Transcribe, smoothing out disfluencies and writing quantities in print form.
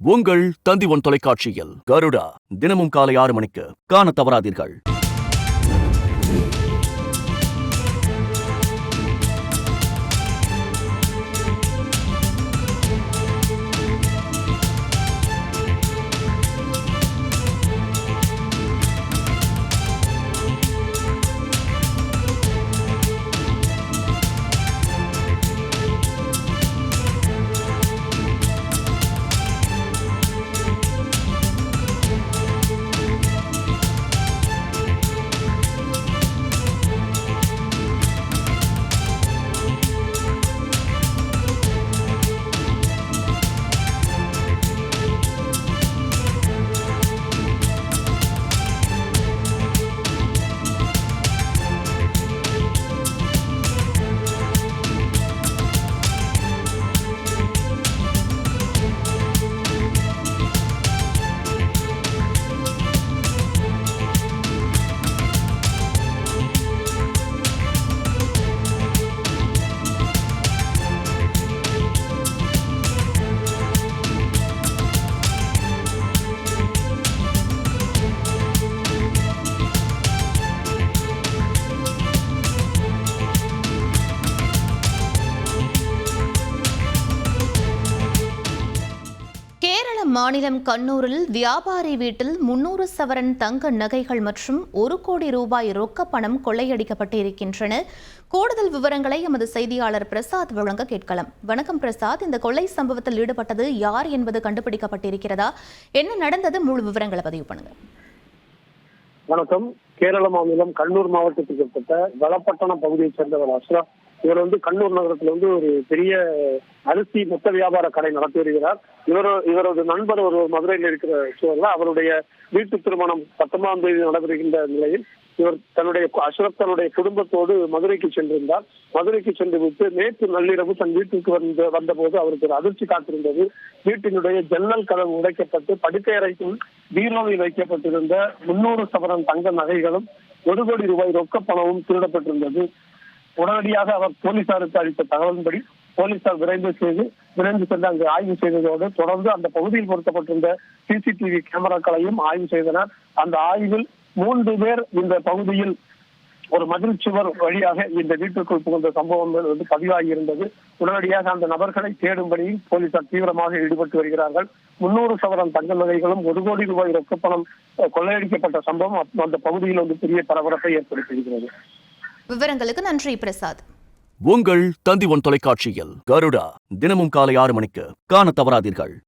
உங்கள் தந்தி ஒன் தொலைக்காட்சியில் கருடா தினமும் காலை 6 மணிக்கு காண தவறாதீர்கள். மாநிலம் கண்ணூரில் வியாபாரி வீட்டில் 300 சவரன் தங்க நகைகள் மற்றும் 1 கோடி ரூபாய் ரொக்க பணம் கொள்ளையடிக்கப்பட்டிருக்கின்றன. கூடுதல் விவரங்களை எமது செய்தியாளர் பிரசாத் வழங்க கேட்கலாம். வணக்கம் பிரசாத், இந்த கொள்ளை சம்பவத்தில் ஈடுபட்டது யார் என்பது கண்டுபிடிக்கப்பட்டிருக்கிறதா? என்ன நடந்தது? முழு விவரங்களை பதிவு பண்ணுங்க. வணக்கம். கேரள மாநிலம் கண்ணூர் மாவட்டத்துக்கு உட்பட்ட வளப்பட்டணம் பகுதியைச் சேர்ந்தவர் அஷ்ரப். இவர் கண்ணூர் நகரத்துல ஒரு பெரிய அரிசி மொத்த வியாபார கடை நடத்தி வருகிறார். இவரது நண்பர் ஒரு மதுரையில் இருக்கிற சூழல்ல அவருடைய வீட்டு திருமணம் 19ஆம் தேதி நடைபெறுகின்ற நிலையில் இவர் அஷ்ரப் தன்னுடைய குடும்பத்தோடு மதுரைக்கு சென்றிருந்தார். மதுரைக்கு சென்று விட்டு நேற்று நள்ளிரவு தன் வீட்டுக்கு வந்தபோது அவருக்கு ஒரு அதிர்ச்சி காத்திருந்தது. வீட்டினுடைய ஜன்னல் கதவு உடைக்கப்பட்டு படுக்கை அறைக்குள் பீரோவில் வைக்கப்பட்டிருந்த 300 சவரன் தங்க நகைகளும் 1 கோடி ரூபாய் ரொக்க பணமும் திருடப்பட்டிருந்தது. உடனடியாக அவர் போலீசாருக்கு அளித்த தகவலின்படி போலீசார் விரைந்து சென்று அங்கு ஆய்வு செய்ததோடு தொடர்ந்து அந்த பகுதியில் பொருத்தப்பட்டிருந்த சிசிடிவி கேமராக்களையும் ஆய்வு செய்தனர். அந்த ஆய்வில் 3 பேர் இந்த பகுதியில் ஒரு மதில் சுவர் வழியாக இந்த வீட்டுக்குள் புகுந்த சம்பவம் பதிவாகி இருந்தது. உடனடியாக அந்த நபர்களை தேடும் பணியில் போலீசார் தீவிரமாக ஈடுபட்டு வருகிறார்கள். 300 சவரன் தங்க நகைகளும் 1 கோடி ரூபாய் ரொக்க பணம் கொள்ளையடிக்கப்பட்ட சம்பவம் அந்த பகுதியில் பெரிய பரபரப்பை ஏற்படுத்தியிருக்கிறது. விவரங்களுக்கு நன்றி பிரசாத். உங்கள் தந்தி ஒன் தொலைக்காட்சியில் கருடா தினமும் காலை 6 மணிக்கு காண தவறாதீர்கள்.